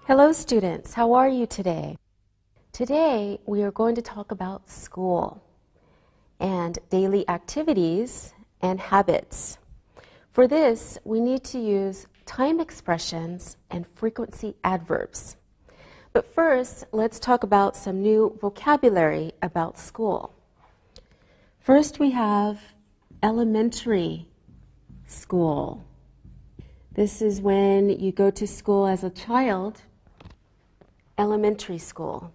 Hello students, how are you today? Today we are going to talk about school and daily activities and habits. For this, we need to use time expressions and frequency adverbs. But first, let's talk about some new vocabulary about school. First, we have elementary school. This is when you go to school as a child. Elementary school.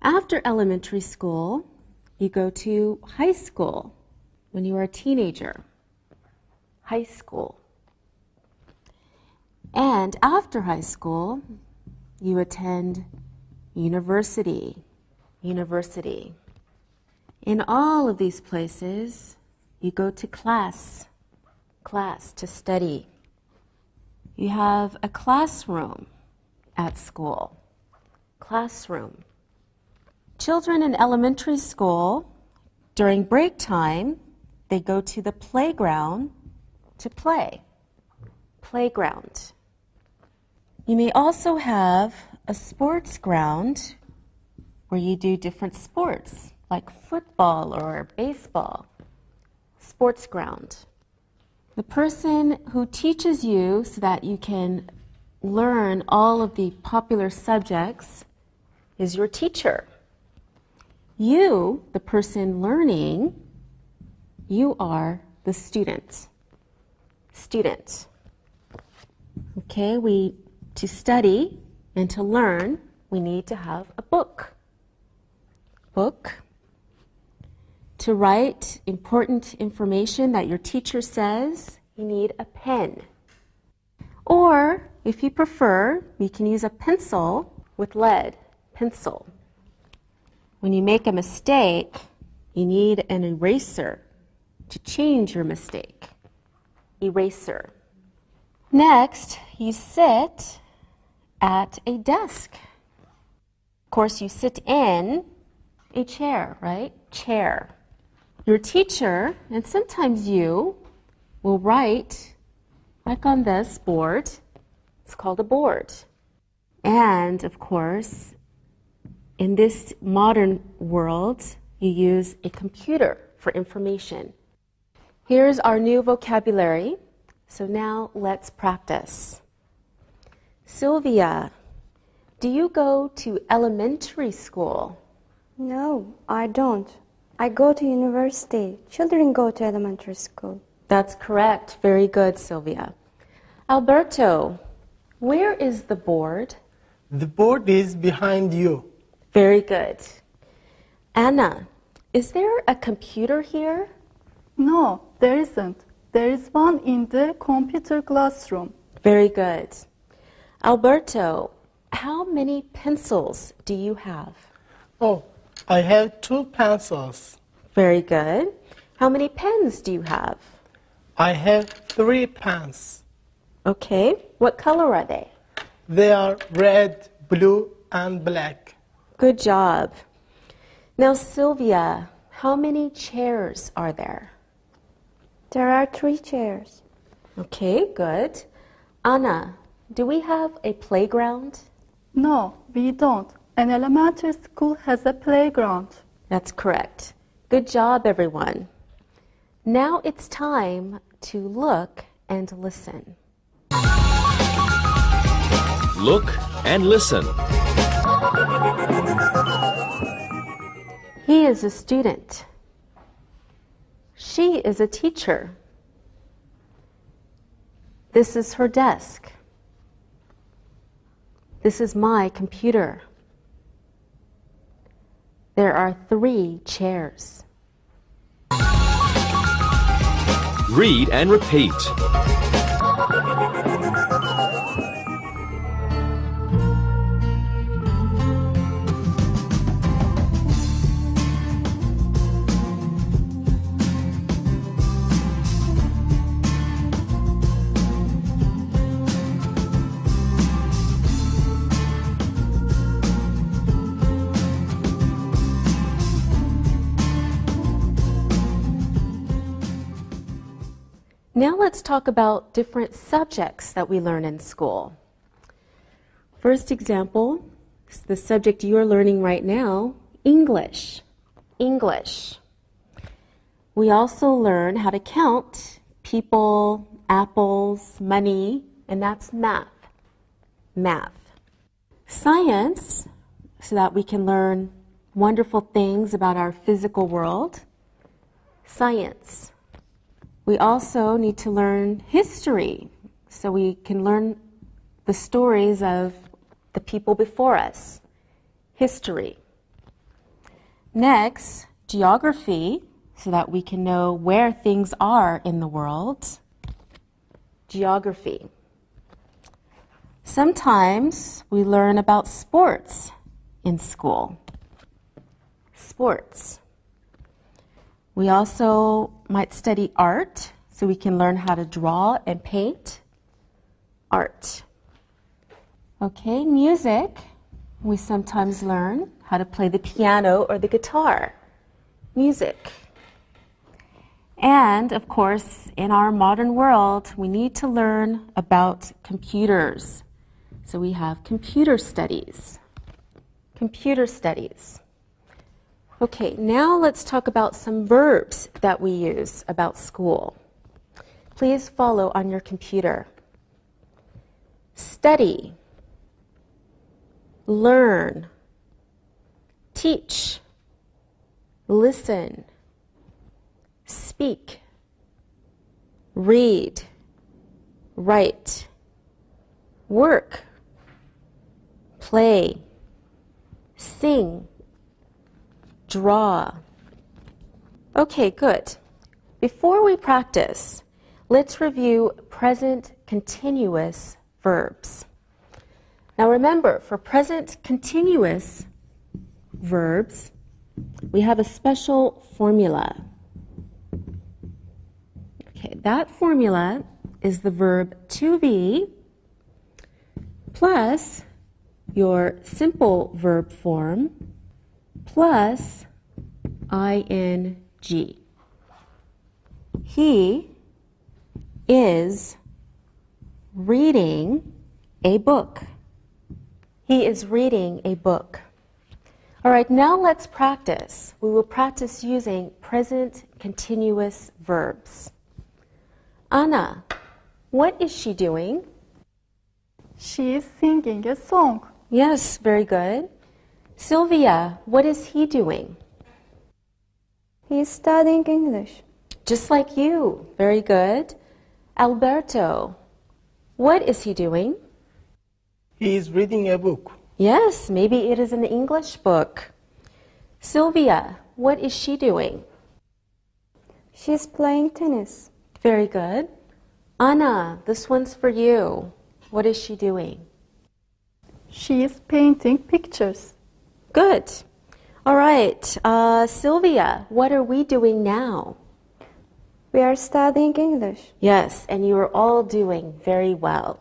After elementary school, you go to high school when you are a teenager. High school. And after high school, you attend university. University. In all of these places, you go to class to study. You have a classroom at school. Classroom. Children in elementary school, during break time, they go to the playground to play. Playground. You may also have a sports ground where you do different sports, like football or baseball. Sports ground. The person who teaches you so that you can learn all of the popular subjects is your teacher. You, the person learning, you are the student. Student. Okay, to study and to learn, we need to have a book. Book. To write important information that your teacher says, you need a pen. Or, if you prefer, you can use a pencil with lead. Pencil. When you make a mistake, you need an eraser to change your mistake. Eraser. Next, you sit at a desk. Of course, you sit in a chair, right? Chair. Your teacher, and sometimes you, will write like on this board. It's called a board. And, of course, in this modern world, you use a computer for information. Here's our new vocabulary. So now let's practice. Sylvia, do you go to elementary school? No, I don't. I go to university. Children go to elementary school. That's correct. Very good, Sylvia. Alberto, where is the board? The board is behind you. Very good. Anna, is there a computer here? No, there isn't. There is one in the computer classroom. Very good. Alberto, how many pencils do you have? Oh, I have 2 pencils. Very good. How many pens do you have? I have 3 pens. Okay. What color are they? They are red, blue, and black. Good job. Now, Sylvia, how many chairs are there? There are 3 chairs. Okay, good. Anna, do we have a playground? No, we don't. An elementary school has a playground. That's correct. Good job, everyone. Now it's time to look and listen. Look and listen. He is a student. She is a teacher. This is her desk. This is my computer. There are 3 chairs. Read and repeat. Now let's talk about different subjects that we learn in school. First example is the subject you are learning right now, English. English. We also learn how to count people, apples, money, and that's math. Math. Science, so that we can learn wonderful things about our physical world. Science. We also need to learn history, so we can learn the stories of the people before us. History. Next, geography, so that we can know where things are in the world. Geography. Sometimes we learn about sports in school. Sports. We also might study art, so we can learn how to draw and paint. Art. Okay, music. We sometimes learn how to play the piano or the guitar. Music. And, of course, in our modern world, we need to learn about computers. So we have computer studies. Computer studies. Okay, now let's talk about some verbs that we use about school. Please follow on your computer. Study. Learn. Teach. Listen. Speak. Read. Write. Work. Play. Sing. Draw. Okay, good. Before we practice, let's review present continuous verbs. Now remember, for present continuous verbs, we have a special formula. Okay, that formula is the verb to be plus your simple verb form plus ing. He is reading a book. He is reading a book. All right, now let's practice. We will practice using present continuous verbs. Anna, what is she doing? She is singing a song. Yes, very good. Sylvia, what is he doing? He is studying English. Just like you. Very good. Alberto, what is he doing? He is reading a book. Yes, maybe it is an English book. Sylvia, what is she doing? She is playing tennis. Very good. Anna, this one's for you. What is she doing? She is painting pictures. Good. All right. Sylvia, what are we doing now? We are studying English. Yes, and you are all doing very well.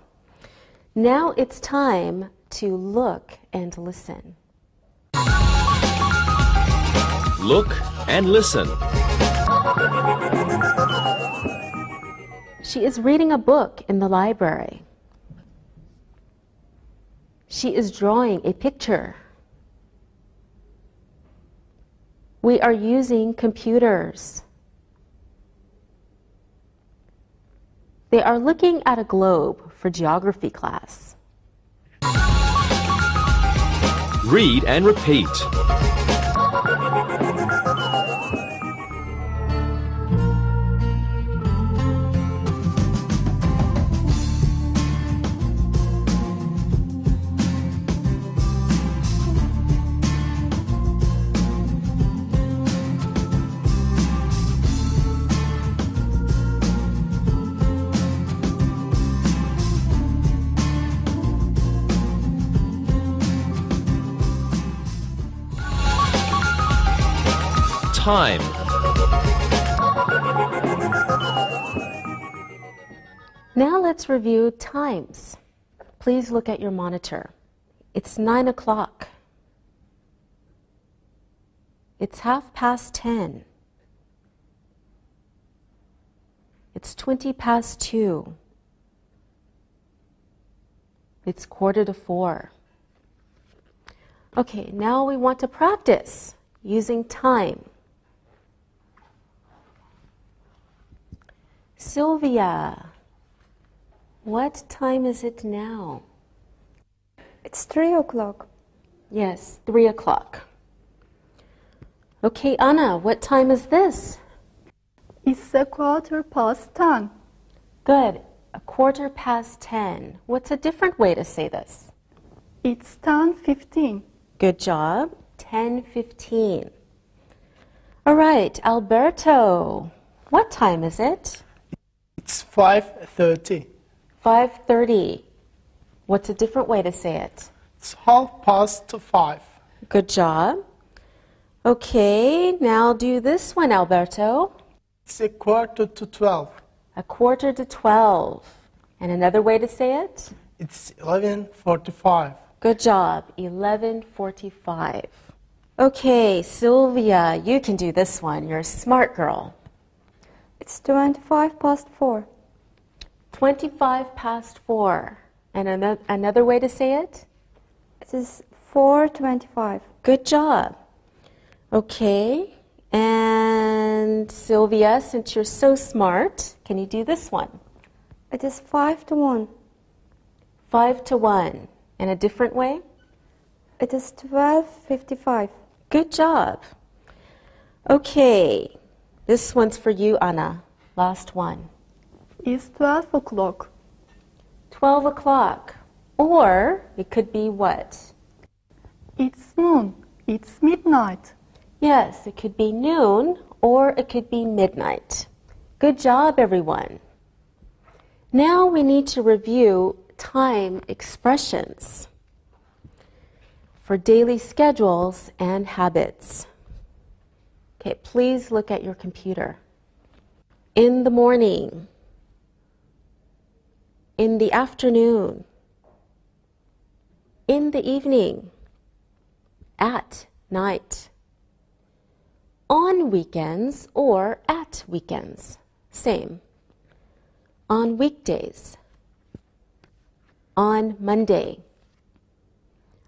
Now it's time to look and listen. Look and listen. She is reading a book in the library. She is drawing a picture. We are using computers. They are looking at a globe for geography class. Read and repeat. Time. Now let's review times. Please look at your monitor. It's 9 o'clock. It's 10:30. It's 2:20. It's 3:45. Okay, now we want to practice using time. Sylvia, what time is it now? It's 3 o'clock. Yes, 3:00. Okay, Anna, what time is this? It's 10:15. Good, 10:15. What's a different way to say this? It's 10:15. Good job. 10:15. All right, Alberto, what time is it? It's 5:30. 5:30. What's a different way to say it? It's 5:30. Good job. Okay, now do this one, Alberto. It's 11:45. 11:45. And another way to say it? It's 11:45. Good job. 11:45. Okay, Sylvia, you can do this one. You're a smart girl. It's 4:25. 4:25. And another way to say it? It is 4:25. Good job. Okay, and Sylvia, since you're so smart, can you do this one? It is 5:1. 5:1. And a different way? It is 12:55. Good job. Okay, this one's for you, Anna. Last one. It's 12 o'clock. 12:00. Or it could be what? It's noon. It's midnight. Yes, it could be noon or it could be midnight. Good job, everyone. Now we need to review time expressions for daily schedules and habits. Okay, please look at your computer. In the morning, in the afternoon, in the evening, at night, on weekends or at weekends, same. On weekdays, on Monday.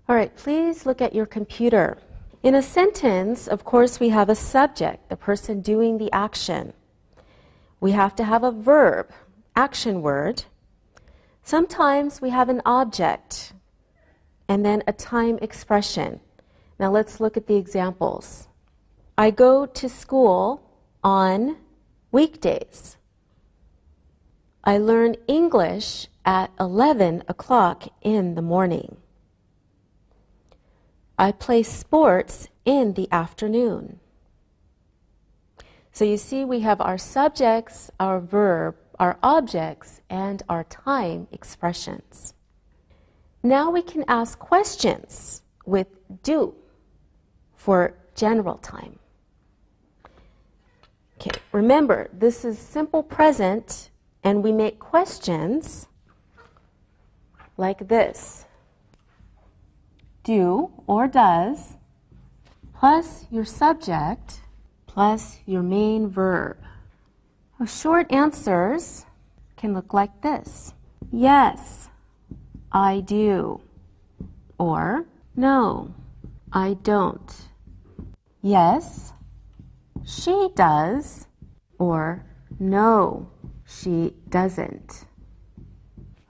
All right, please look at your computer. In a sentence, of course, we have a subject, the person doing the action. We have to have a verb, action word. Sometimes we have an object and then a time expression. Now let's look at the examples. I go to school on weekdays. I learn English at 11 o'clock in the morning. I play sports in the afternoon. So you see we have our subjects, our verb, our objects, and our time expressions. Now we can ask questions with do for general time. Okay, remember, this is simple present, and we make questions like this. Do or does plus your subject plus your main verb. Short answers can look like this. Yes, I do. Or no, I don't. Yes, she does. Or no, she doesn't.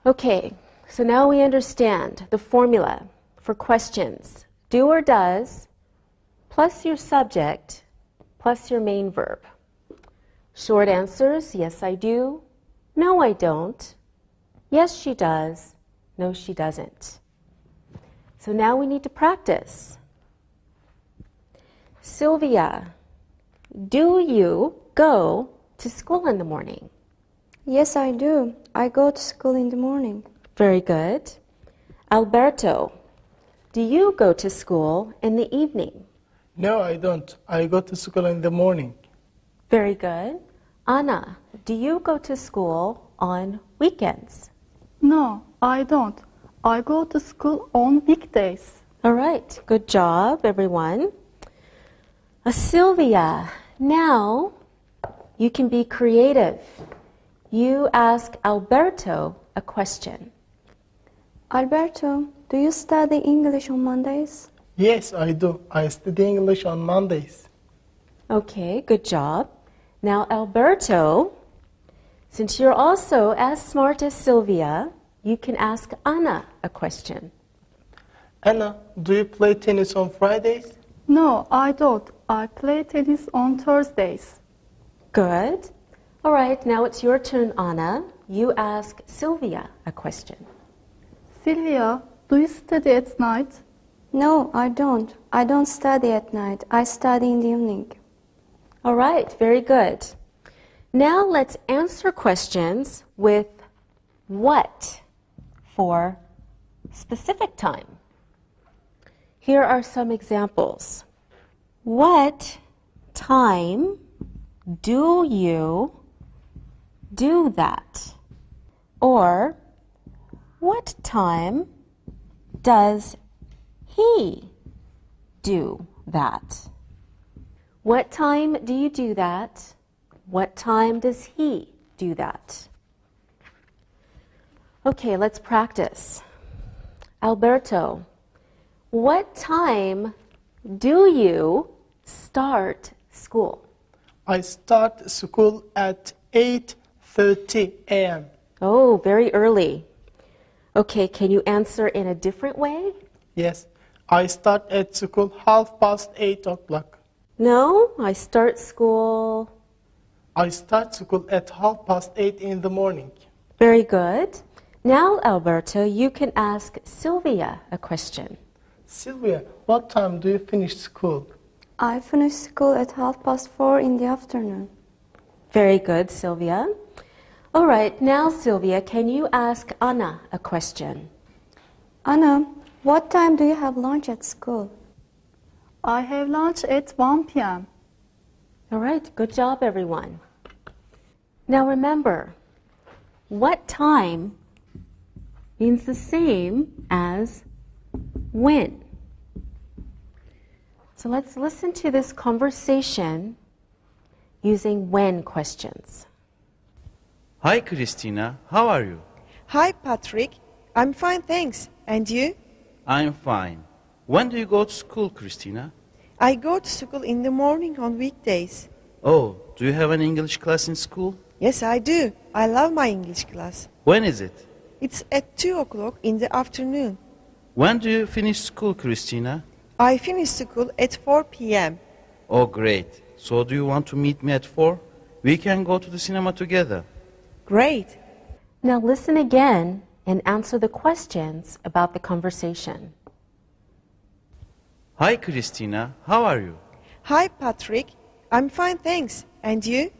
Okay, so now we understand the formula for questions. Do or does plus your subject plus your main verb. Short answers, yes, I do. No, I don't. Yes, she does. No, she doesn't. So now we need to practice. Sylvia, do you go to school in the morning? Yes, I do. I go to school in the morning. Very good. Alberto, do you go to school in the evening? No, I don't. I go to school in the morning. Very good. Anna, do you go to school on weekends? No, I don't. I go to school on weekdays. All right, good job, everyone. Sylvia, now you can be creative. You ask Alberto a question. Alberto, do you study English on Mondays? Yes, I do. I study English on Mondays. Okay, good job. Now, Alberto, since you're also as smart as Sylvia, you can ask Anna a question. Anna, do you play tennis on Fridays? No, I don't. I play tennis on Thursdays. Good. All right, now it's your turn, Anna. You ask Sylvia a question. Sylvia, do you study at night? No, I don't. I don't study at night. I study in the evening. All right, very good. Now let's answer questions with what for specific time. Here are some examples. What time do you do that? Or what time does he do that? What time do you do that? What time does he do that? Okay, let's practice. Alberto, what time do you start school? I start school at 8:30 a.m. Oh, very early. Okay, can you answer in a different way? Yes, I start at school 8:30. No, I start school. I start school at 8:30 in the morning. Very good. Now, Alberto, you can ask Sylvia a question. Sylvia, what time do you finish school? I finish school at 4:30 in the afternoon. Very good, Sylvia. All right, now, Sylvia, can you ask Anna a question? Anna, what time do you have lunch at school? I have lunch at 1 p.m. All right, good job, everyone. Now remember, what time means the same as when. So let's listen to this conversation using when questions. Hi, Christina. How are you? Hi, Patrick. I'm fine, thanks. And you? I'm fine. When do you go to school, Christina? I go to school in the morning on weekdays. Oh, do you have an English class in school? Yes, I do. I love my English class. When is it? It's at 2 o'clock in the afternoon. When do you finish school, Christina? I finish school at 4 p.m. Oh, great. So do you want to meet me at 4? We can go to the cinema together. Great. Now listen again and answer the questions about the conversation. Hi, Christina. How are you? Hi, Patrick. I'm fine, thanks. And you?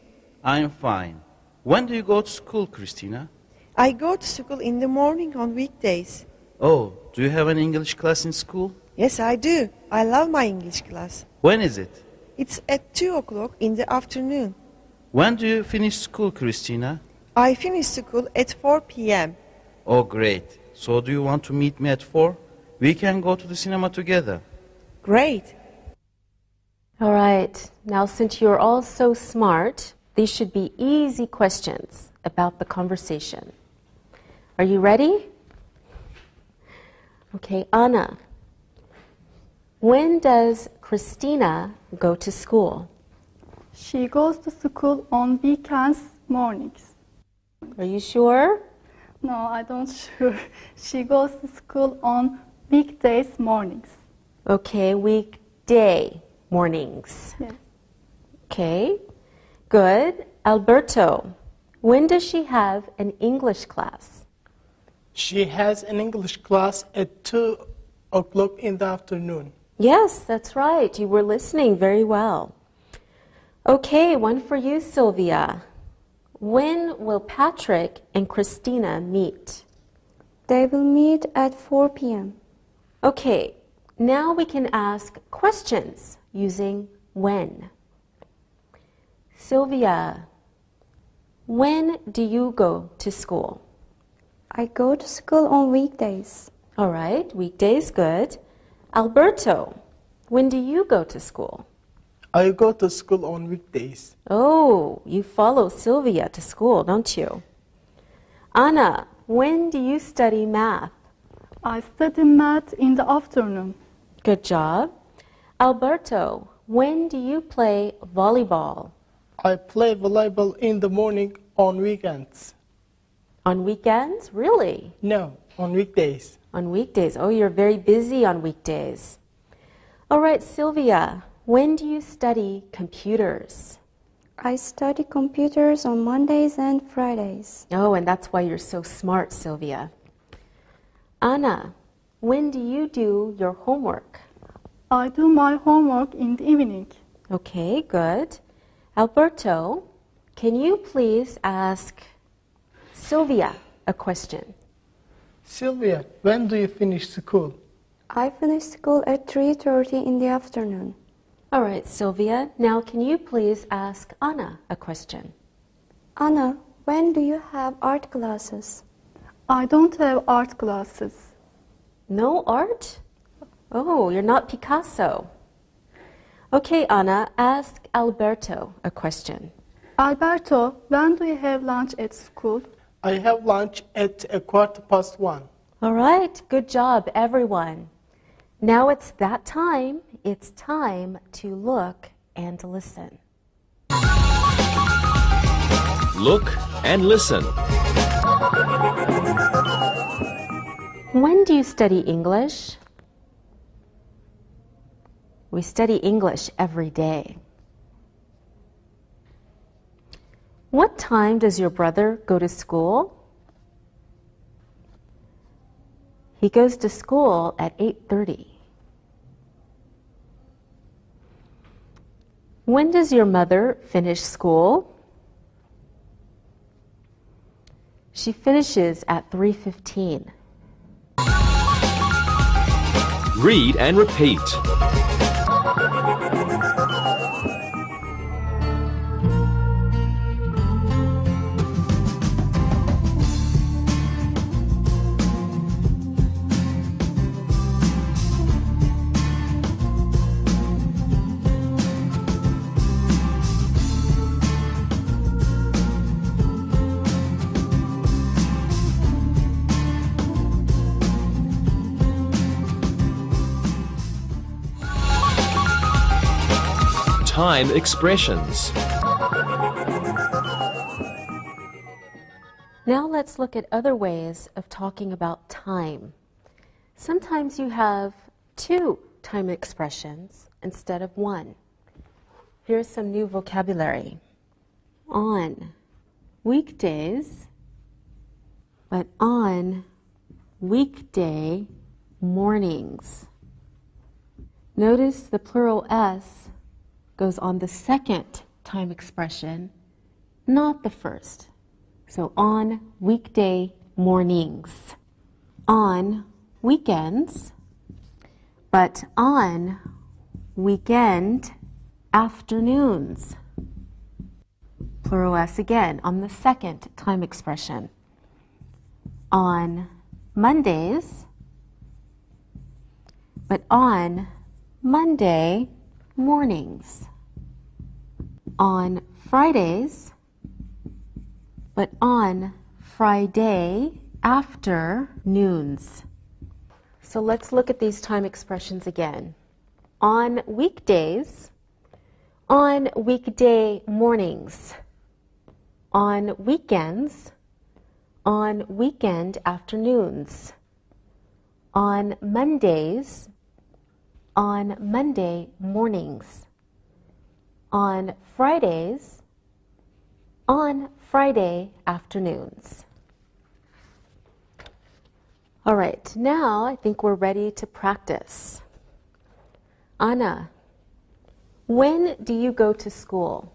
I'm fine. When do you go to school, Christina? I go to school in the morning on weekdays. Oh, do you have an English class in school? Yes, I do. I love my English class. When is it? It's at 2 o'clock in the afternoon. When do you finish school, Christina? I finish school at 4 p.m. Oh, great. So do you want to meet me at 4? We can go to the cinema together. Great. All right, now since you're all so smart, these should be easy questions about the conversation. Are you ready? Okay, Anna. When does Christina go to school? She goes to school on weekends mornings. Are you sure? No, I don't sure. She goes to school on weekdays mornings. Okay, weekday mornings. Yes. Okay, good. Alberto, when does she have an English class? She has an English class at 2 o'clock in the afternoon. Yes, that's right. You were listening very well. Okay, one for you, Sylvia. When will Patrick and Christina meet? They will meet at 4 p.m. Okay, now we can ask questions using when. Sylvia, when do you go to school? I go to school on weekdays. All right, weekdays, good. Alberto, when do you go to school? I go to school on weekdays. Oh, you follow Sylvia to school, don't you? Anna, when do you study math? I study math in the afternoon. Good job. Alberto, when do you play volleyball? I play volleyball in the morning on weekends. On weekends? Really? No, on weekdays. On weekdays. Oh, you're very busy on weekdays. All right, Sylvia, when do you study computers? I study computers on Mondays and Fridays. Oh, and that's why you're so smart, Sylvia. Anna, when do you do your homework? I do my homework in the evening. Okay, good. Alberto, can you please ask Sylvia a question? Sylvia, when do you finish school? I finish school at 3:30 in the afternoon. All right, Sylvia, now can you please ask Anna a question? Anna, when do you have art classes? I don't have art classes. No art? Oh, you're not Picasso. Okay, Anna, ask Alberto a question. Alberto, when do you have lunch at school? I have lunch at 1:15. All right, good job, everyone. Now it's that time. It's time to look and listen. Look and listen. When do you study English? We study English every day. What time does your brother go to school? He goes to school at 8:30. When does your mother finish school? She finishes at 3:15. Read and repeat. Time expressions. Now let's look at other ways of talking about time. Sometimes you have two time expressions instead of one. Here's some new vocabulary. On weekdays, but on weekday mornings. Notice the plural S goes on the second time expression, not the first. So on weekday mornings, on weekends, but on weekend afternoons. Plural S again on the second time expression. On Mondays, but on Monday mornings. On Fridays, but on Friday afternoons. So let's look at these time expressions again. On weekdays, on weekday mornings, on weekends, on weekend afternoons, on Mondays, on Monday mornings, on Fridays, on Friday afternoons. All right, now I think we're ready to practice. Anna, when do you go to school?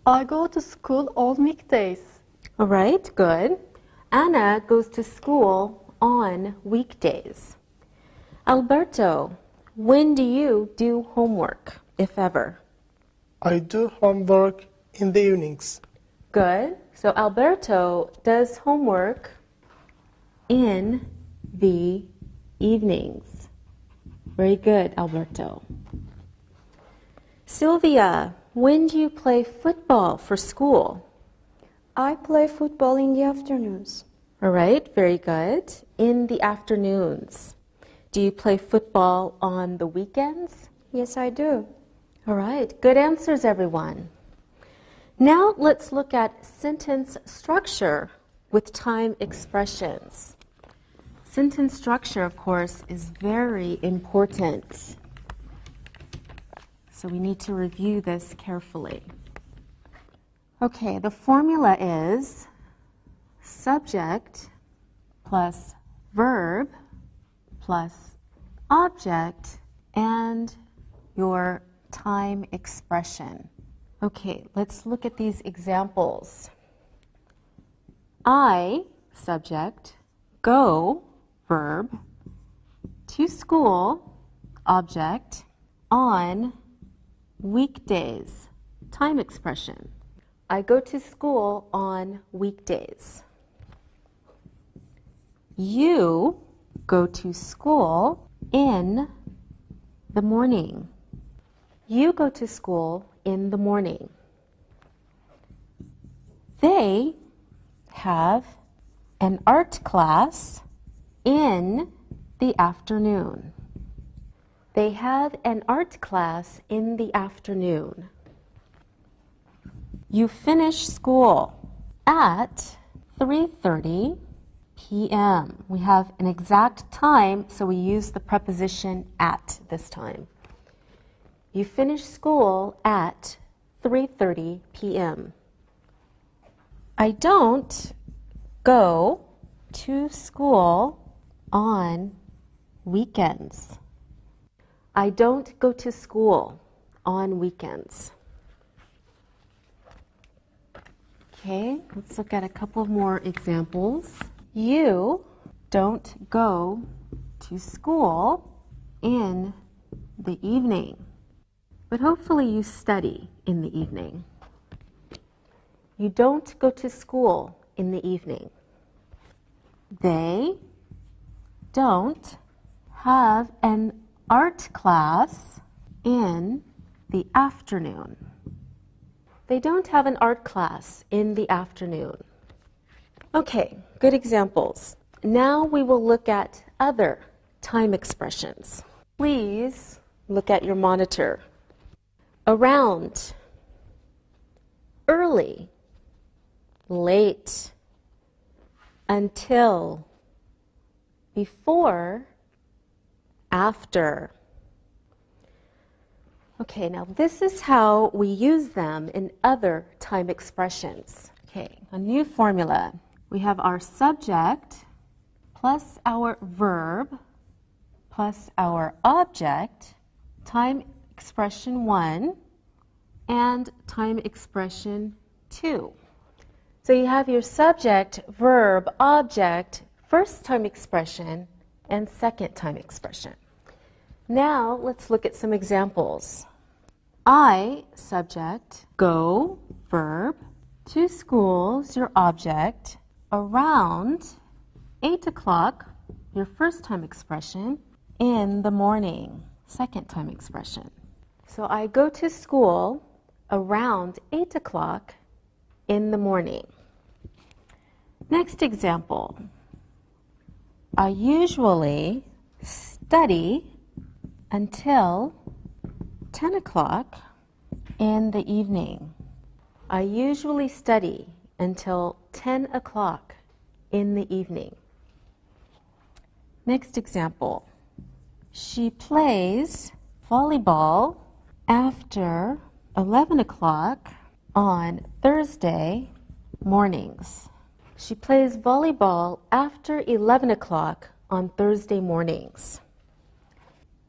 I go to school on weekdays. All right, good. Anna goes to school on weekdays. Alberto, when do you do homework, if ever? I do homework in the evenings. Good. So Alberto does homework in the evenings. Very good, Alberto. Sylvia, when do you play football for school? I play football in the afternoons. All right, very good. In the afternoons. Do you play football on the weekends? Yes, I do. All right, good answers, everyone. Now let's look at sentence structure with time expressions. Sentence structure, of course, is very important. So we need to review this carefully. Okay, the formula is subject plus verb plus object and your time expression. Okay, let's look at these examples. I, subject, go, verb, to school, object, on weekdays, time expression. I go to school on weekdays. You go to school in the morning. You go to school in the morning. They have an art class in the afternoon. They have an art class in the afternoon. You finish school at 3:30 p.m. We have an exact time, so we use the preposition at this time. You finish school at 3:30 p.m. I don't go to school on weekends. I don't go to school on weekends. Okay, let's look at a couple more examples. You don't go to school in the evening, but hopefully you study in the evening. You don't go to school in the evening. They don't have an art class in the afternoon. They don't have an art class in the afternoon. Okay, good examples. Now we will look at other time expressions. Please look at your monitor. Around, early, late, until, before, after. Okay, now this is how we use them in other time expressions. Okay, a new formula. We have our subject plus our verb plus our object, time expression 1 and time expression 2. So you have your subject, verb, object, first time expression, and second time expression. Now let's look at some examples. I, subject, go, verb, to school is your object, around 8 o'clock, your first time expression, in the morning, second time expression. So I go to school around 8 o'clock in the morning. Next example. I usually study until 10 o'clock in the evening. I usually study until 10 o'clock in the evening. Next example. She plays volleyball after 11 o'clock on Thursday mornings. She plays volleyball after 11 o'clock on Thursday mornings.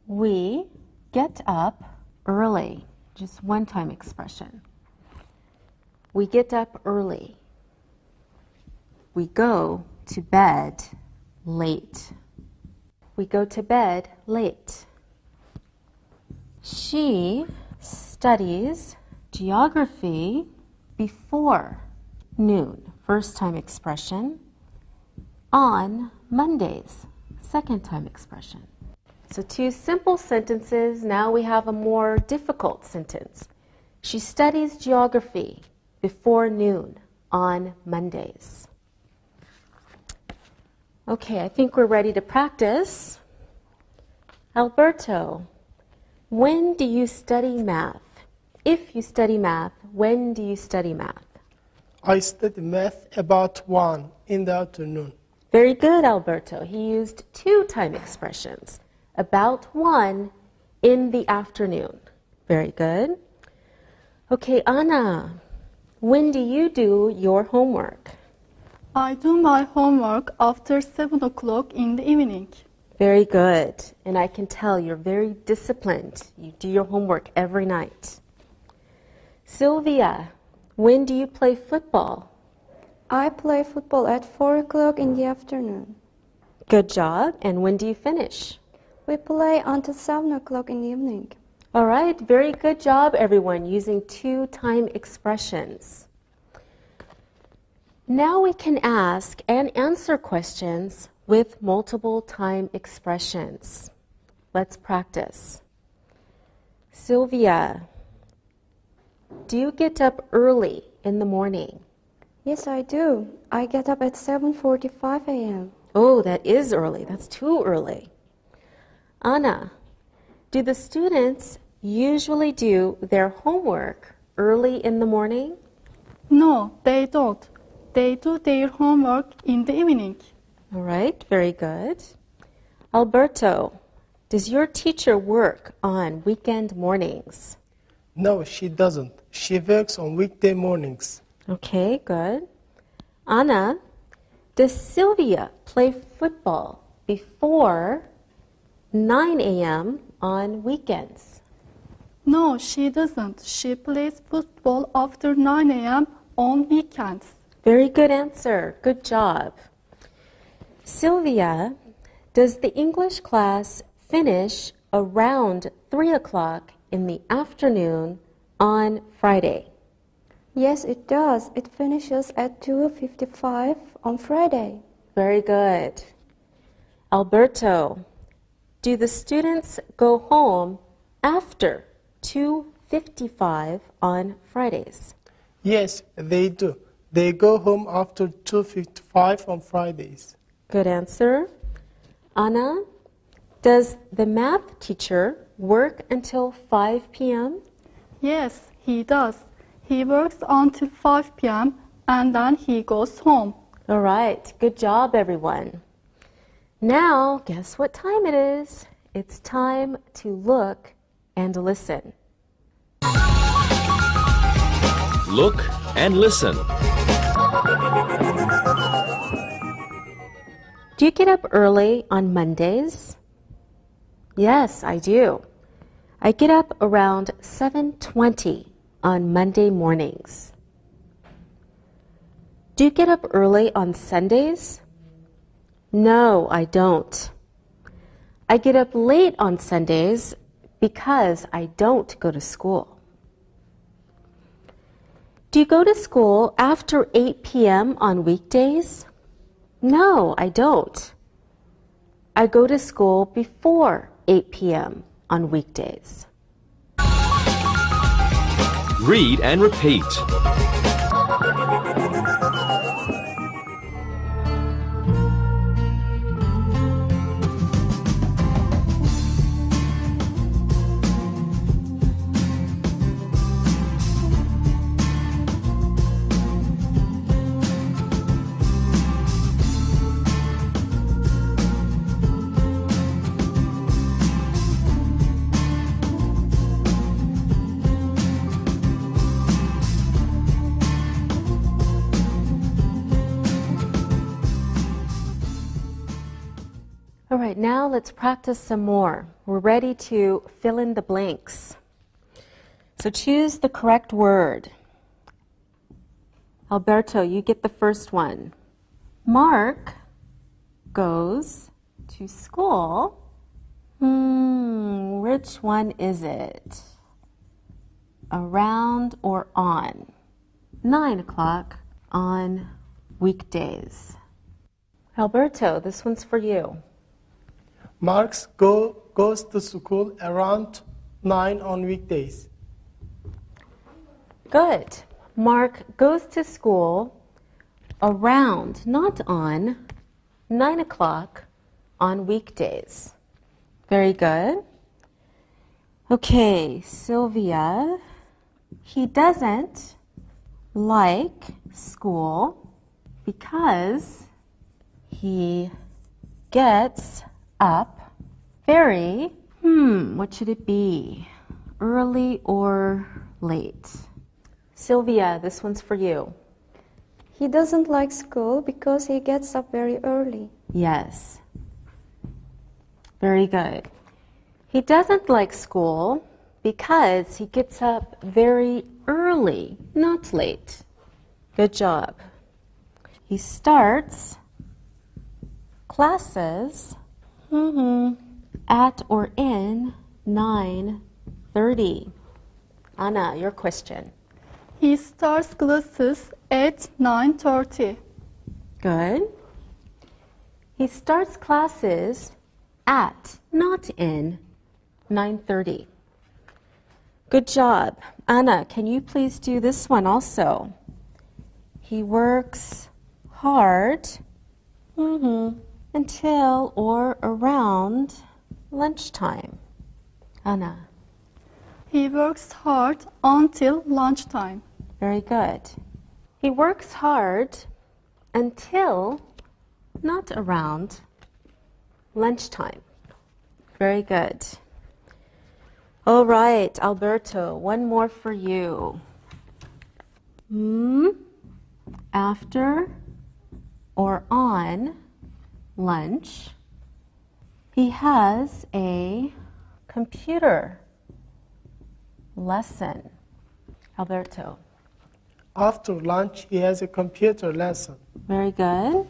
We get up early, just one time expression. We get up early. We go to bed late. We go to bed late. She studies geography before noon, first time expression, on Mondays, second time expression. So 2 simple sentences. Now we have a more difficult sentence. She studies geography before noon on Mondays. Okay, I think we're ready to practice. Alberto, when do you study math? If you study math, when do you study math? I study math about 1 in the afternoon. Very good, Alberto. He used 2 time expressions. About 1 in the afternoon. Very good. Okay, Anna, when do you do your homework? I do my homework after 7 o'clock in the evening. Very good. And I can tell you're very disciplined. You do your homework every night. Sylvia, when do you play football? I play football at 4 o'clock in the afternoon. Good job. And when do you finish? We play until 7 o'clock in the evening. All right. Very good job, everyone, using 2 time expressions. Now we can ask and answer questions with multiple time expressions. Let's practice. Sylvia, do you get up early in the morning? Yes, I do. I get up at 7:45 a.m. Oh, that is early. That's too early. Anna, do the students usually do their homework early in the morning? No, they don't. They do their homework in the evening. All right, very good. Alberto, does your teacher work on weekend mornings? No, she doesn't. She works on weekday mornings. Okay, good. Anna, does Sylvia play football before 9 a.m. on weekends? No, she doesn't. She plays football after 9 a.m. on weekends. Very good answer. Good job. Sylvia, does the English class finish around 3 o'clock in the afternoon on Friday? Yes, it does. It finishes at 2:55 on Friday. Very good. Alberto, do the students go home after 2:55 on Fridays? Yes, they do. They go home after 2:55 on Fridays. Good answer. Anna, does the math teacher work until 5 p.m.? Yes, he does. He works until 5 p.m. and then he goes home. All right. Good job, everyone. Now, guess what time it is? It's time to look and listen. Look and listen. Do you get up early on Mondays? Yes, I do. I get up around 7:20 on Monday mornings. Do you get up early on Sundays? No, I don't. I get up late on Sundays because I don't go to school. Do you go to school after 8 p.m. on weekdays? No, I don't. I go to school before 8 p.m. on weekdays. Read and repeat. All right, now let's practice some more. We're ready to fill in the blanks. So choose the correct word. Alberto, you get the first one. Mark goes to school. Which one is it? Around or on? 9 o'clock on weekdays. Alberto, this one's for you. Mark goes to school around 9 on weekdays. Good. Mark goes to school around, not on, 9 o'clock on weekdays. Very good. Okay, Sylvia, he doesn't like school because he gets up very, what should it be? Early or late? Sylvia, this one's for you. He doesn't like school because he gets up very early. Yes. Very good. He doesn't like school because he gets up very early, not late. Good job. He starts classes at or in 9:30. Anna, your question. He starts classes at 9:30. Good. He starts classes at, not in, 9:30. Good job. Anna, can you please do this one also? He works hard until or around lunchtime. Anna. He works hard until lunchtime. Very good. He works hard until, not around, lunchtime. Very good. All right, Alberto, one more for you. After or on lunch, he has a computer lesson. Alberto. After lunch, he has a computer lesson. Very good.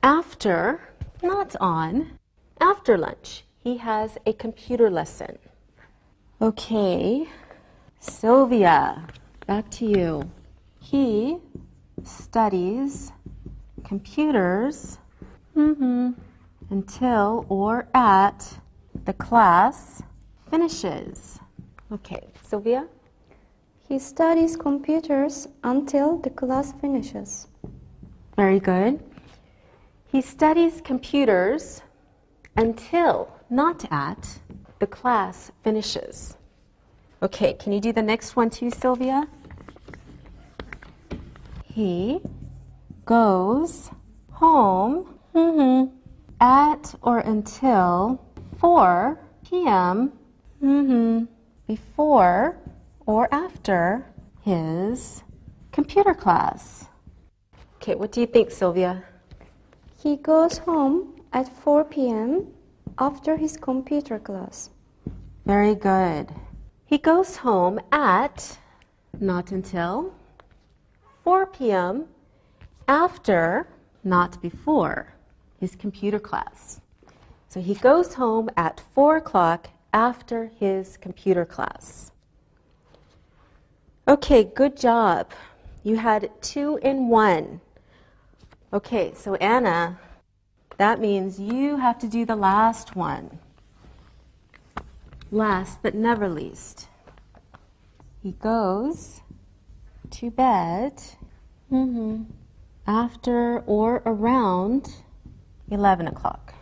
After, not on, after lunch, he has a computer lesson. Okay, Sylvia, back to you. He studies computers until or at the class finishes. Okay, Sylvia? He studies computers until the class finishes. Very good. He studies computers until, not at, the class finishes. Okay, can you do the next one too, Sylvia? He goes home at or until 4 p.m. Before or after his computer class. Okay, what do you think, Sylvia? He goes home at 4 p.m. after his computer class. Very good. He goes home at, not until, 4 p.m. after, not before, his computer class. So he goes home at 4 o'clock after his computer class. Okay, good job. You had 2 in 1. Okay, so Anna, that means you have to do the last one. Last but never least. He goes to bed after or around 11 o'clock.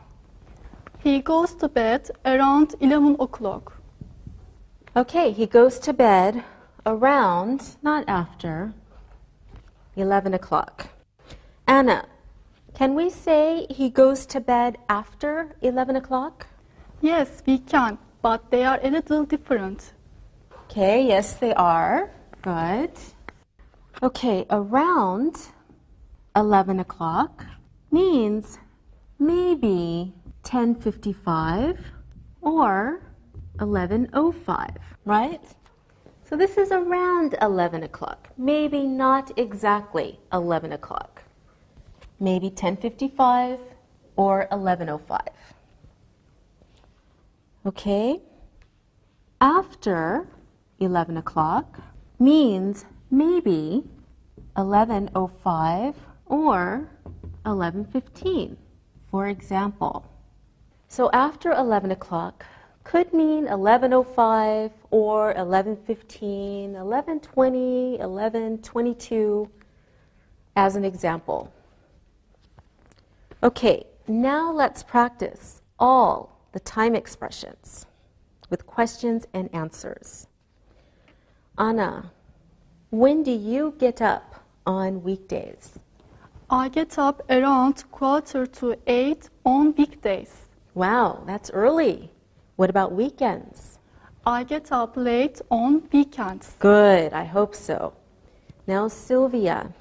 He goes to bed around 11 o'clock. Okay, he goes to bed around, not after, 11 o'clock. Anna, can we say he goes to bed after 11 o'clock? Yes, we can, but they are a little different. Okay, yes, they are. Good. Okay, around 11 o'clock means maybe 10:55 or 11:05, right? So this is around 11 o'clock, maybe not exactly 11 o'clock, maybe 10:55 or 11:05. Okay? After 11 o'clock means maybe 11:05 or 11:15, for example. So after 11 o'clock could mean 11:05 or 11:15, 11:20, 11:22, as an example. Okay, now let's practice all the time expressions with questions and answers. Anna, when do you get up on weekdays? I get up around 7:45 on weekdays. Wow, that's early. What about weekends? I get up late on weekends. Good, I hope so. Now, Sylvia,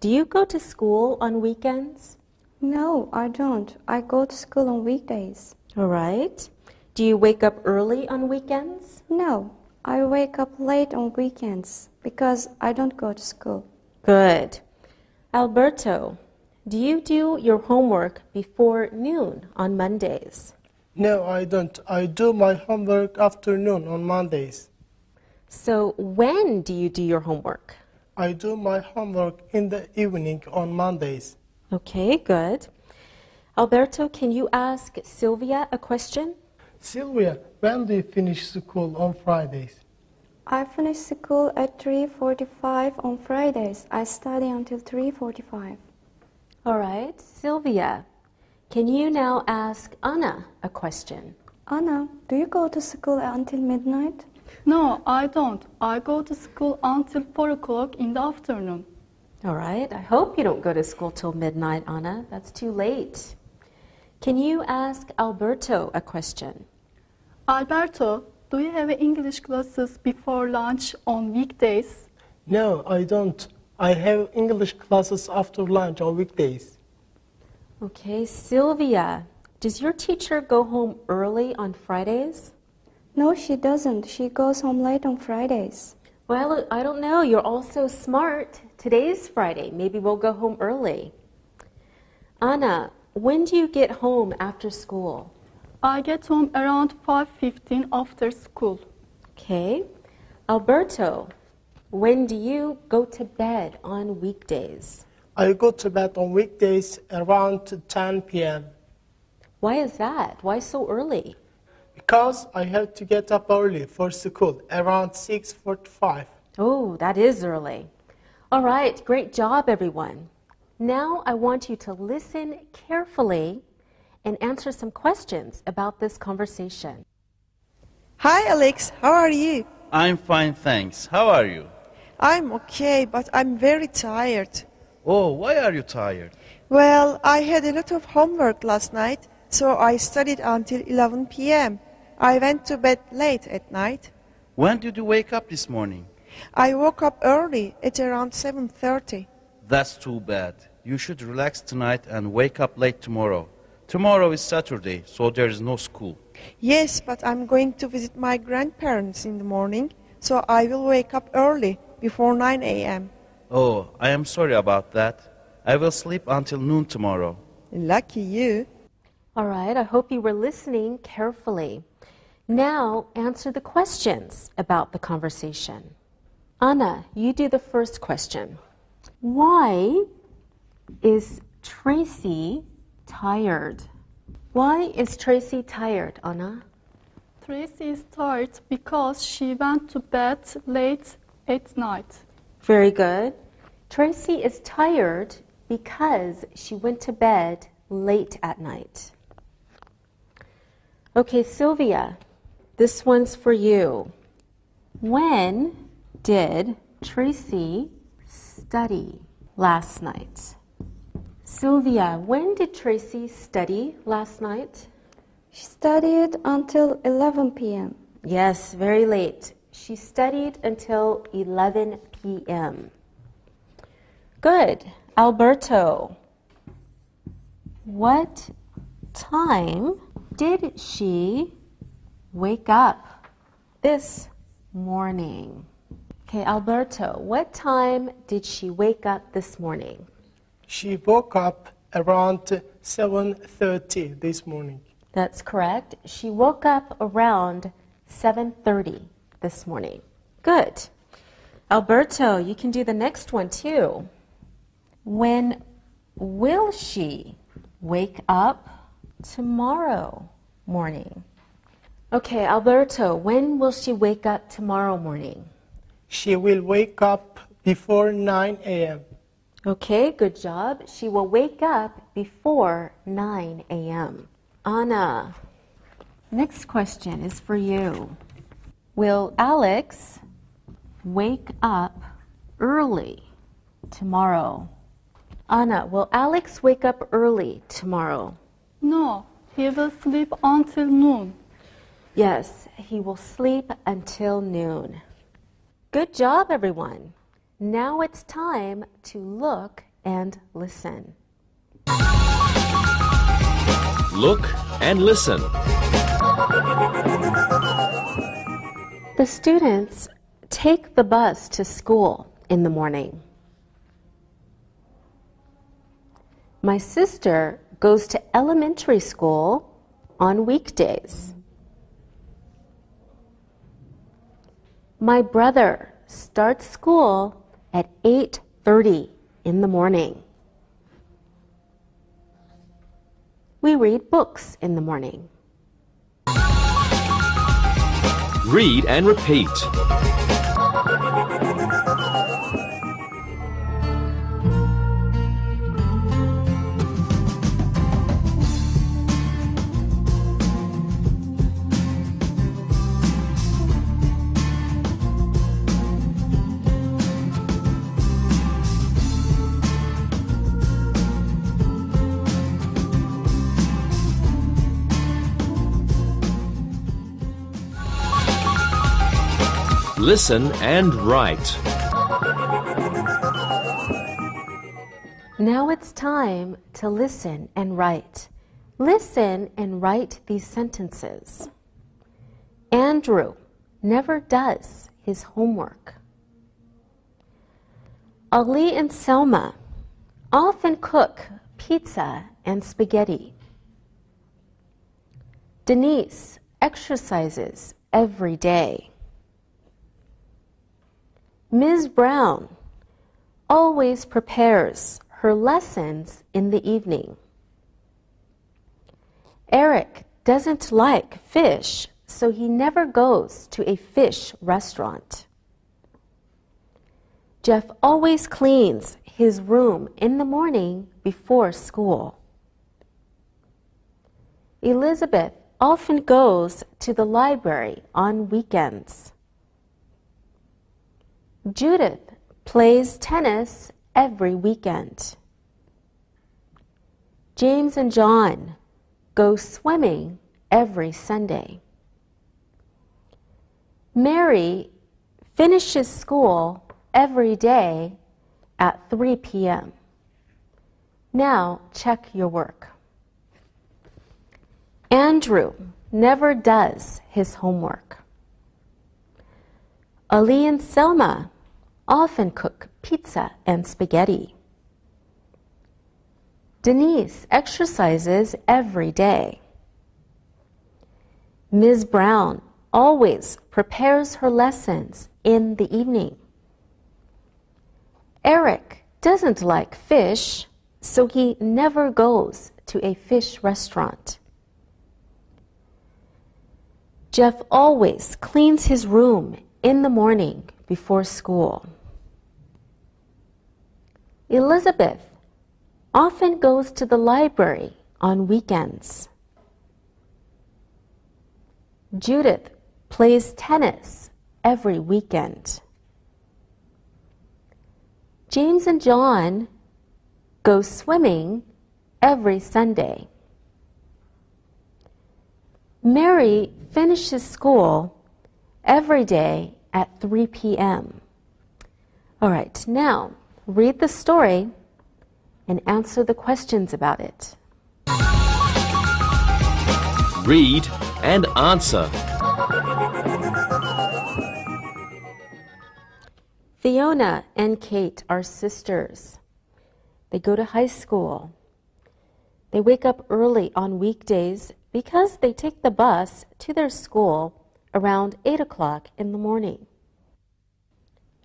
do you go to school on weekends? No, I don't. I go to school on weekdays. All right. Do you wake up early on weekends? No, I wake up late on weekends because I don't go to school. Good. Alberto, do you do your homework before noon on Mondays? No, I don't. I do my homework afternoon on Mondays. So when do you do your homework? I do my homework in the evening on Mondays. Okay, good. Alberto, can you ask Sylvia a question? Sylvia, when do you finish school on Fridays? I finish school at 3:45 on Fridays. I study until 3:45. All right, Sylvia, can you now ask Anna a question? Anna, do you go to school until midnight? No, I don't. I go to school until 4 o'clock in the afternoon. All right, I hope you don't go to school till midnight, Anna. That's too late. Can you ask Alberto a question? Alberto, do you have English classes before lunch on weekdays? No, I don't. I have English classes after lunch on weekdays. Okay, Sylvia, does your teacher go home early on Fridays? No, she doesn't. She goes home late on Fridays. Well, I don't know. You're all so smart. Today's Friday. Maybe we'll go home early. Anna, when do you get home after school? I get home around 5:15 after school. Okay. Alberto, when do you go to bed on weekdays? I go to bed on weekdays around 10 p.m. Why is that? Why so early? because I have to get up early for school around 6:45. Oh, that is early. All right, great job, everyone. Now I want you to listen carefully and answer some questions about this conversation. Hi, Alex. How are you? I'm fine, thanks. How are you? I'm okay, but I'm very tired. Oh, why are you tired? Well, I had a lot of homework last night, so I studied until 11 p.m. I went to bed late at night. When did you wake up this morning? I woke up early at around 7:30. That's too bad. You should relax tonight and wake up late tomorrow. Tomorrow is Saturday, so there is no school. Yes, but I'm going to visit my grandparents in the morning, so I will wake up early, before 9 a.m. Oh, I am sorry about that. I will sleep until noon tomorrow. Lucky you. All right, I hope you were listening carefully. Now answer the questions about the conversation. Anna, you do the first question. Why is Tracy tired? Why is Tracy tired, Anna? Tracy is tired because she went to bed late at night. Very good. Tracy is tired because she went to bed late at night. Okay, Sylvia, this one's for you. When did Tracy study last night? Sylvia, when did Tracy study last night? She studied until 11 p.m. Yes, very late. She studied until 11 p.m. Good. Alberto, what time did she wake up this morning? Okay, Alberto, what time did she wake up this morning? She woke up around 7:30 this morning. That's correct. She woke up around 7:30 this morning. Good. Alberto, you can do the next one too. When will she wake up tomorrow morning? Okay, Alberto, when will she wake up tomorrow morning? She will wake up before 9 a.m. Okay, good job. She will wake up before 9 a.m.? Anna, next question is for you. Will Alex wake up early tomorrow? Anna, will Alex wake up early tomorrow? No, he will sleep until noon. Yes, he will sleep until noon. Good job, everyone. Now it's time to look and listen. Look and listen. The students take the bus to school in the morning. My sister goes to elementary school on weekdays. My brother starts school at 8:30 in the morning. We read books in the morning. Read and repeat. Listen and write. Now it's time to listen and write. Listen and write these sentences. Andrew never does his homework. Ali and Selma often cook pizza and spaghetti. Denise exercises every day. Ms. Brown always prepares her lessons in the evening. Eric doesn't like fish, so he never goes to a fish restaurant. Jeff always cleans his room in the morning before school. Elizabeth often goes to the library on weekends. Judith plays tennis every weekend. James and John go swimming every Sunday. Mary finishes school every day at 3 p.m. Now check your work. Andrew never does his homework. Ali and Selma often cook pizza and spaghetti. Denise exercises every day. Ms. Brown always prepares her lessons in the evening. Eric doesn't like fish, so he never goes to a fish restaurant. Jeff always cleans his room in the morning before school. Elizabeth often goes to the library on weekends. Judith plays tennis every weekend. James and John go swimming every Sunday. Mary finishes school every day at 3 p.m. All right, now read the story and answer the questions about it. Read and answer. Fiona and Kate are sisters. They go to high school. They wake up early on weekdays because they take the bus to their school around 8 o'clock in the morning.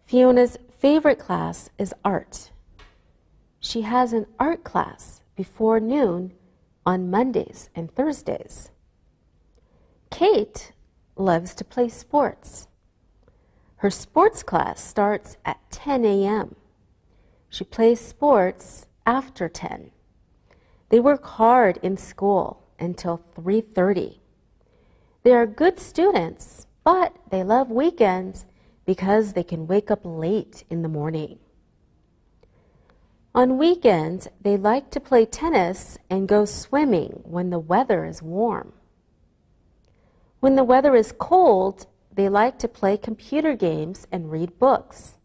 Fiona's favorite class is art. She has an art class before noon on Mondays and Thursdays. Kate loves to play sports. Her sports class starts at 10 a.m. She plays sports after 10. They work hard in school until 3:30. They are good students, but they love weekends because they can wake up late in the morning. On weekends, they like to play tennis and go swimming when the weather is warm. When the weather is cold, they like to play computer games and read books.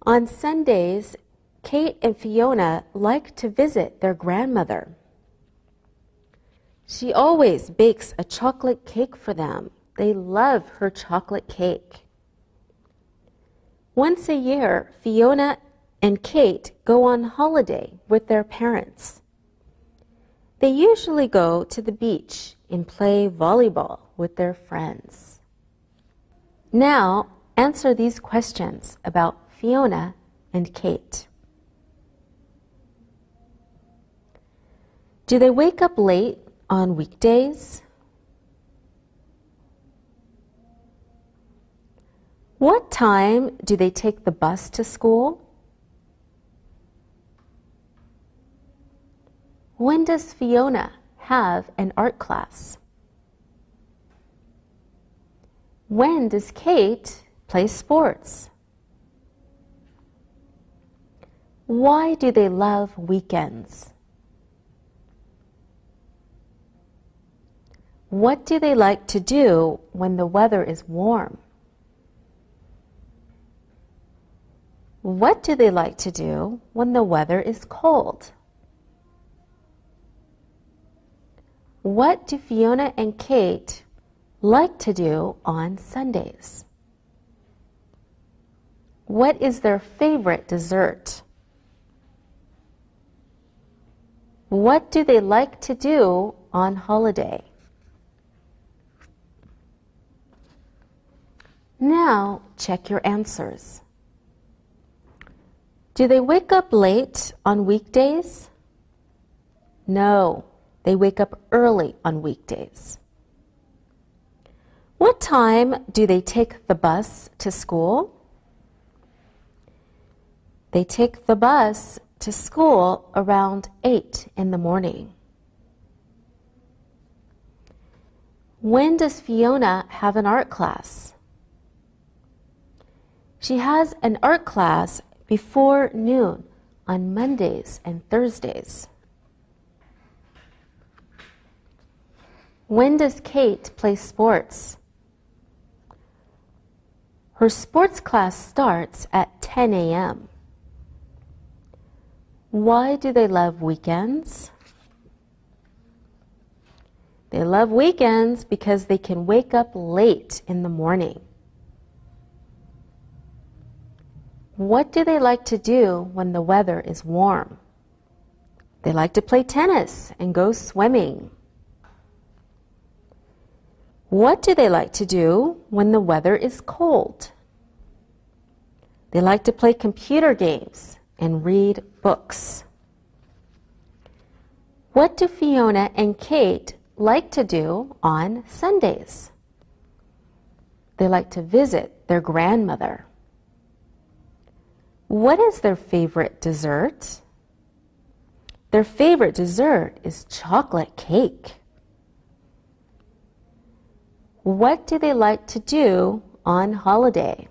On Sundays, Kate and Fiona like to visit their grandmother. She always bakes a chocolate cake for them. They love her chocolate cake. Once a year, Fiona and Kate go on holiday with their parents. They usually go to the beach and play volleyball with their friends. Now, answer these questions about Fiona and Kate. Do they wake up late on weekdays? What time do they take the bus to school? When does Fiona have an art class? When does Kate play sports? Why do they love weekends? What do they like to do when the weather is warm? What do they like to do when the weather is cold? What do Fiona and Kate like to do on Sundays? What is their favorite dessert? What do they like to do on holiday? Now check your answers. Do they wake up late on weekdays? No, they wake up early on weekdays. What time do they take the bus to school? They take the bus to school around 8 in the morning. When does Fiona have an art class? She has an art class before noon on Mondays and Thursdays. When does Kate play sports? Her sports class starts at 10 a.m. Why do they love weekends? They love weekends because they can wake up late in the morning. What do they like to do when the weather is warm? They like to play tennis and go swimming. What do they like to do when the weather is cold? They like to play computer games and read books. What do Fiona and Kate like to do on Sundays? They like to visit their grandmother. What is their favorite dessert? Their favorite dessert is chocolate cake. What do they like to do on holiday?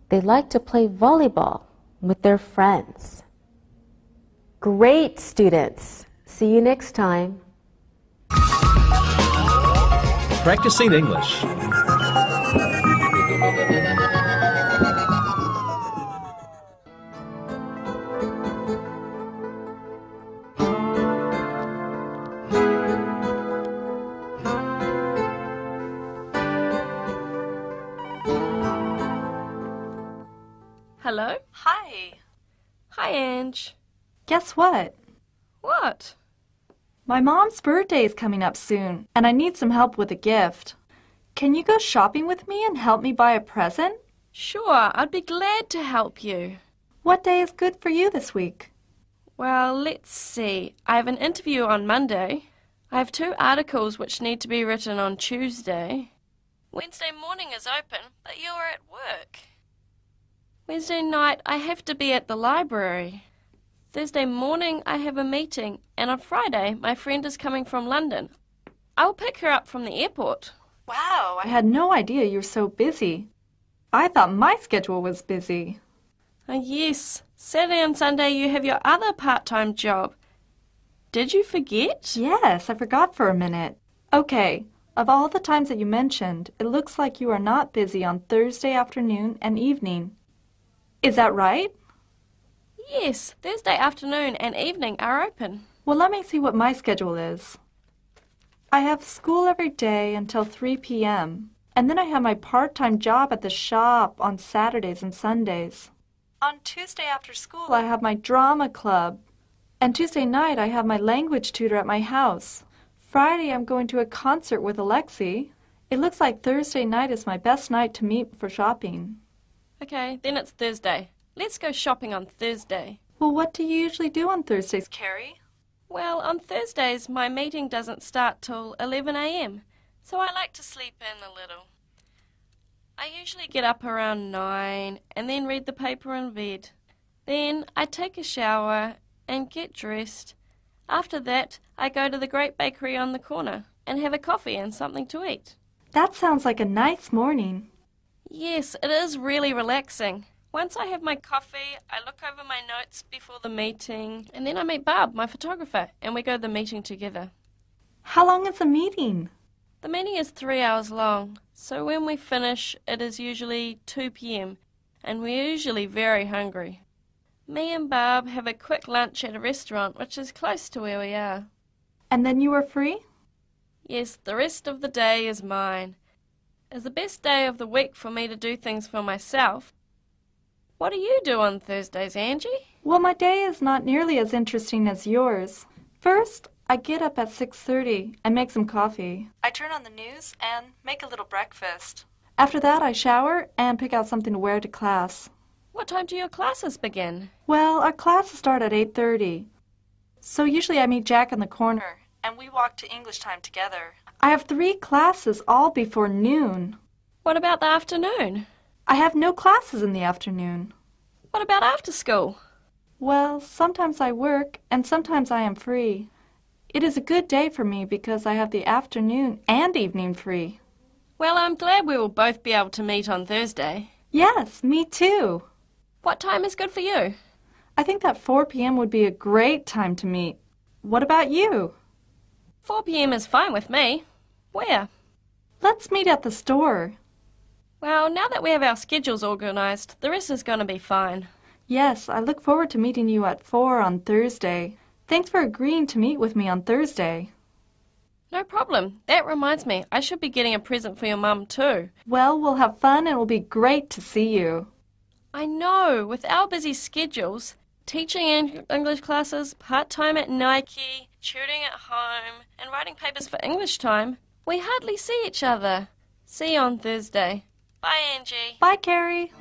They like to play volleyball with their friends. Great, students! See you next time. Practicing English. Hello? Hi. Hi, Ange. Guess what? What? My mom's birthday is coming up soon, and I need some help with a gift. Can you go shopping with me and help me buy a present? Sure, I'd be glad to help you. What day is good for you this week? Well, let's see. I have an interview on Monday. I have 2 articles which need to be written on Tuesday. Wednesday morning is open, but you're at work. Wednesday night, I have to be at the library. Thursday morning I have a meeting, and on Friday my friend is coming from London. I will pick her up from the airport. Wow, I had no idea you were so busy. I thought my schedule was busy. Yes, Saturday and Sunday you have your other part-time job. Did you forget? Yes, I forgot for a minute. Okay, of all the times that you mentioned, it looks like you are not busy on Thursday afternoon and evening. Is that right? Yes, Thursday afternoon and evening are open. Well, let me see what my schedule is. I have school every day until 3 p.m., and then I have my part-time job at the shop on Saturdays and Sundays. On Tuesday after school, I have my drama club, and Tuesday night I have my language tutor at my house. Friday, I'm going to a concert with Alexi. It looks like Thursday night is my best night to meet for shopping. Okay, then it's Thursday. Let's go shopping on Thursday. Well, what do you usually do on Thursdays, Carrie? Well, on Thursdays, my meeting doesn't start till 11 a.m., so I like to sleep in a little. I usually get up around 9 and then read the paper in bed. Then I take a shower and get dressed. After that, I go to the great bakery on the corner and have a coffee and something to eat. That sounds like a nice morning. Yes, it is really relaxing. Once I have my coffee, I look over my notes before the meeting, and then I meet Barb, my photographer, and we go to the meeting together. How long is the meeting? The meeting is 3 hours long, so when we finish, it is usually 2 p.m., and we're usually very hungry. Me and Barb have a quick lunch at a restaurant which is close to where we are. And then you are free? Yes, the rest of the day is mine. It's the best day of the week for me to do things for myself. What do you do on Thursdays, Angie? Well, my day is not nearly as interesting as yours. First, I get up at 6:30 and make some coffee. I turn on the news and make a little breakfast. After that, I shower and pick out something to wear to class. What time do your classes begin? Well, our classes start at 8:30. So usually I meet Jack in the corner, and we walk to English time together. I have 3 classes all before noon. What about the afternoon? I have no classes in the afternoon. What about after school? Well, sometimes I work, and sometimes I am free. It is a good day for me because I have the afternoon and evening free. Well, I'm glad we will both be able to meet on Thursday. Yes, me too. What time is good for you? I think that 4 p.m. would be a great time to meet. What about you? 4 p.m. is fine with me. Where? Let's meet at the store. Well, now that we have our schedules organized, the rest is going to be fine. Yes, I look forward to meeting you at 4 on Thursday. Thanks for agreeing to meet with me on Thursday. No problem. That reminds me, I should be getting a present for your mum too. Well, we'll have fun and it will be great to see you. I know, with our busy schedules, teaching English classes, part-time at Nike, tutoring at home, and writing papers for English time, we hardly see each other. See you on Thursday. Bye, Angie. Bye, Carrie.